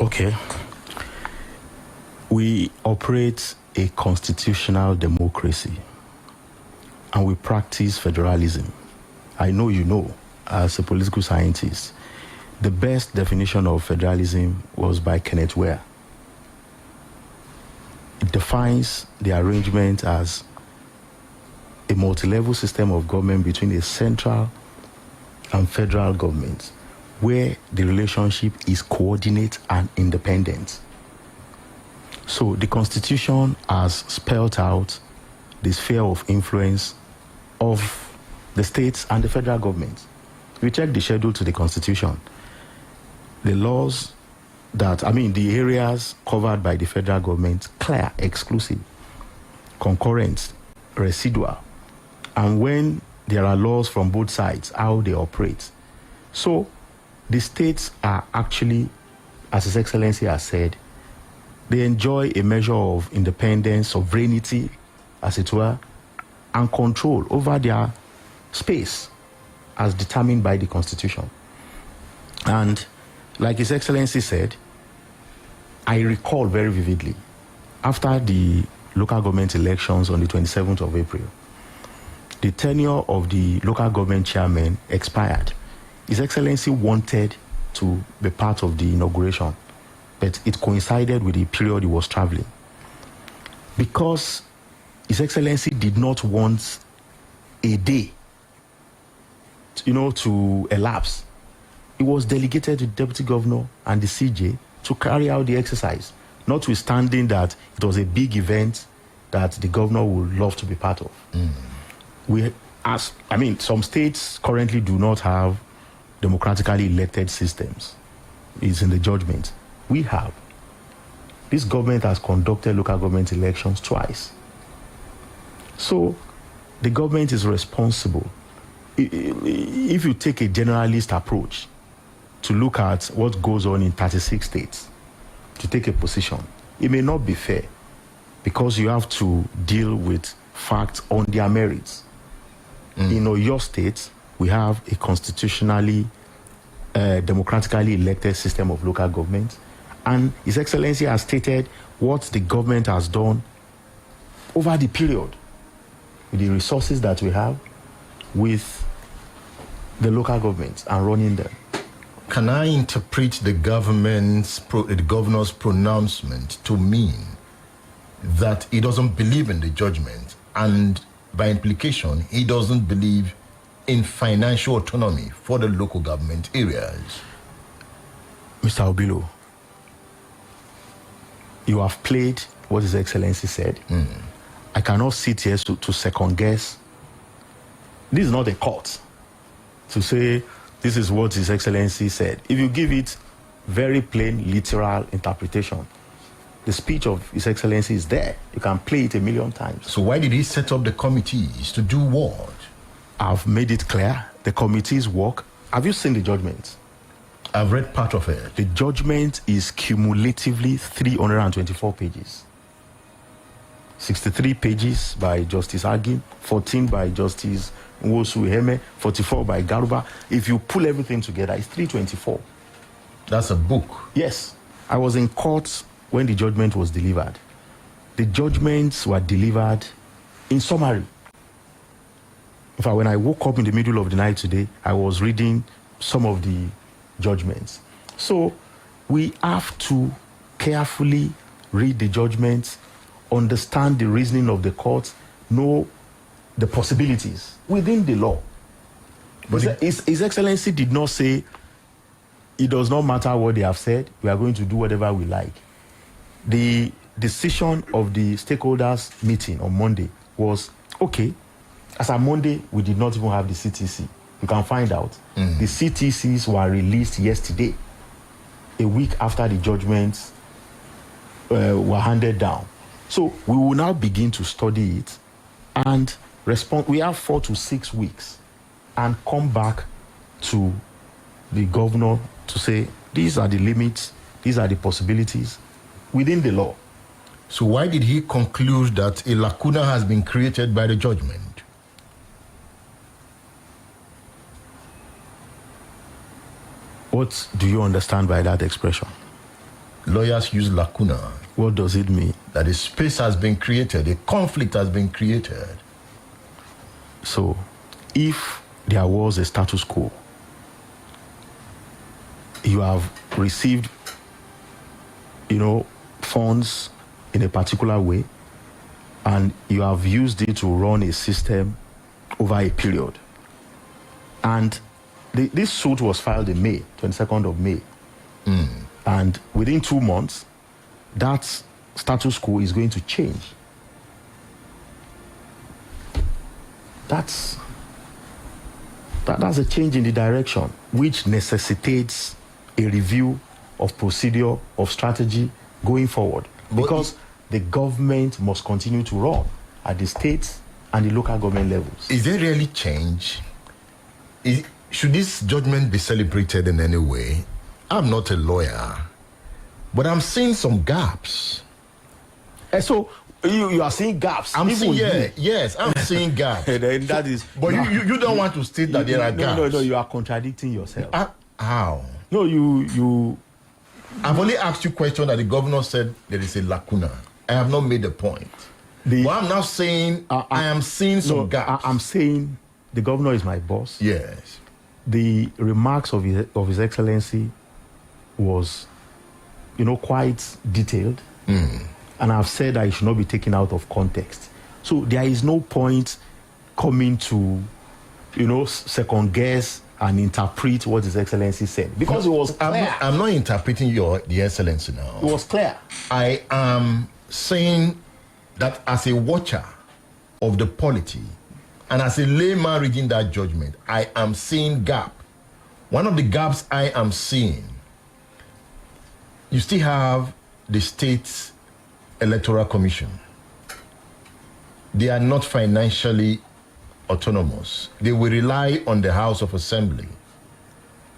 Okay. We operate a constitutional democracy and we practice federalism. I know you know, as a political scientist, the best definition of federalism was by Kenneth Ware. It defines the arrangement as a multi-level system of government between a central and federal government where the relationship is coordinate and independent. So the Constitution has spelled out the sphere of influence of the states and the federal government. We check the schedule to the Constitution. The laws the areas covered by the federal government, clear, exclusive, concurrent, residual, and when there are laws from both sides, how they operate. So the states are actually, as His Excellency has said, they enjoy a measure of independence, sovereignty, as it were, and control over their space as determined by the Constitution. And like His Excellency said, I recall very vividly, after the local government elections on the 27th of April, the tenure of the local government chairman expired. His Excellency wanted to be part of the inauguration, but it coincided with the period he was traveling. Because His Excellency did not want a day, to elapse, it was delegated to the Deputy Governor and the CJ to carry out the exercise, notwithstanding that it was a big event that the governor would love to be part of. Some states currently do not have democratically elected systems. It's in the judgment. We have. This government has conducted local government elections twice. So the government is responsible. If you take a generalist approach to look at what goes on in 36 states, to take a position, it may not be fair because you have to deal with facts on their merits. In your state, we have a constitutionally, democratically elected system of local government, and His Excellency has stated what the government has done over the period with the resources that we have with the local governments and running them. Can I interpret the governor's pronouncement to mean that he doesn't believe in the judgment, and by implication, he doesn't believe in financial autonomy for the local government areas? Mr. Obilo, you have played what His Excellency said. I cannot sit here to second guess. This is not a court to say this is what His Excellency said. If you give it very plain, literal interpretation, the speech of His Excellency is there. You can play it 1,000,000 times. So why did he set up the committees? To do what? I've made it clear. The committees work. Have you seen the judgment? I've read part of it. The judgment is cumulatively 324 pages. 63 pages by Justice Agin, 14 by Justice Nwosu-Iheme, 44 by Garuba. If you pull everything together, it's 324. That's a book. Yes. I was in court when the judgment was delivered. The judgments were delivered in summary. In fact, when I woke up in the middle of the night today, I was reading some of the judgments. So we have to carefully read the judgments, understand the reasoning of the court, know the possibilities within the law. But His Excellency did not say, it does not matter what they have said, we are going to do whatever we like. The decision of the stakeholders meeting on Monday was, okay, as on Monday, we did not even have the CTC. You can find out. The CTCs were released yesterday, a week after the judgments were handed down. So we will now begin to study it and respond. We have 4 to 6 weeks and come back to the governor to say, these are the limits, these are the possibilities within the law. So why did he conclude that a lacuna has been created by the judgment? What do you understand by that expression? Lawyers use lacuna. What does it mean? That a space has been created, a conflict has been created. So, if there was a status quo, you have received, funds in a particular way, and you have used it to run a system over a period. And this suit was filed in May, 22nd of May. And within 2 months, that status quo is going to change. That's a change in the direction, which necessitates a review of procedure, of strategy going forward. Because the government must continue to run at the state and the local government levels. Is there really change? Should this judgment be celebrated in any way? I'm not a lawyer, but I'm seeing some gaps. And so you are seeing gaps. I'm seeing gaps. That is. But you don't want to state that there are gaps. No, you are contradicting yourself. How? No, you. I've only asked you a question that the governor said there is a lacuna. I have not made a point. But I'm now saying I am seeing some gaps. I'm saying the governor is my boss. Yes. The remarks of His Excellency was, quite detailed. And I've said that it should not be taken out of context. So there is no point coming to, second guess and interpret what His Excellency said. Because it was clear. I'm not interpreting the Excellency now. It was clear. I am saying that as a watcher of the polity and as a layman reading that judgment, I am seeing gap. One of the gaps I am seeing, you still have the State Electoral Commission. They are not financially autonomous. They will rely on the House of Assembly.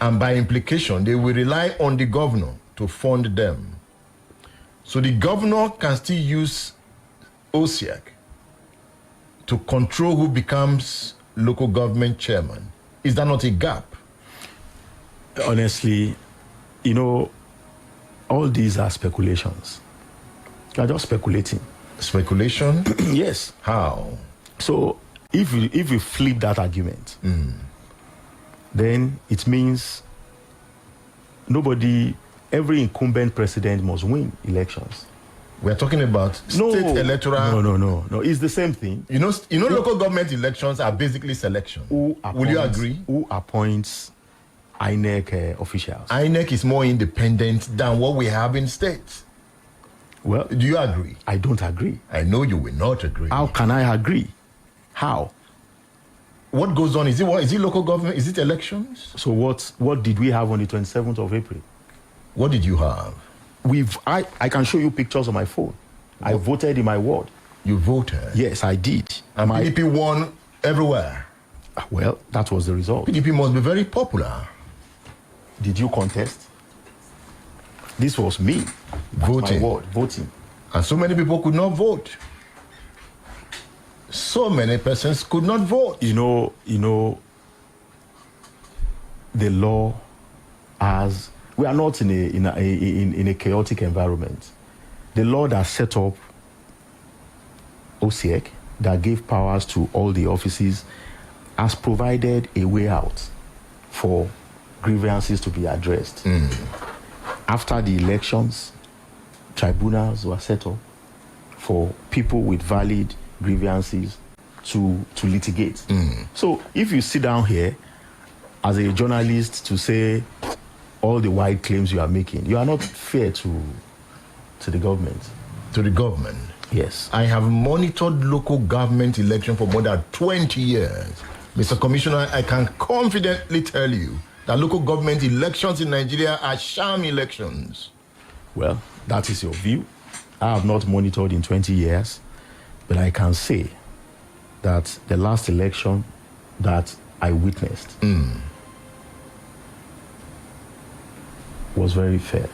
And by implication, they will rely on the governor to fund them. So the governor can still use OSIAC to control who becomes local government chairman. Is that not a gap? Honestly, all these are speculations. You are just speculating. Speculation? Yes. How? So if you flip that argument, then it means every incumbent president must win elections. We're talking about state electoral. No. It's the same thing. Local government elections are basically selection. Will you agree? Who appoints INEC officials? INEC is more independent than what we have in states. Well, do you agree? I don't agree. I know you will not agree. How can I agree? How? What goes on? Is it local government? Is it elections? So what did we have on the 27th of April? What did you have? I can show you pictures on my phone. I voted in my ward. You voted? Yes, I did. And PDP won everywhere. Well, that was the result. PDP must be very popular. Did you contest? This was me. Voting. My ward, voting. And so many people could not vote. So many persons could not vote. The law has. We are not in a chaotic environment. The law that set up OSIEC, that gave powers to all the offices, has provided a way out for grievances to be addressed. After the elections, tribunals were set up for people with valid grievances to litigate. So if you sit down here as a journalist to say all the wide claims you are making, you are not fair to the government. To the government? Yes. I have monitored local government election for more than 20 years. Mr. Commissioner, I can confidently tell you that local government elections in Nigeria are sham elections. Well, that is your view. I have not monitored in 20 years, but I can say that the last election that I witnessed was very fair.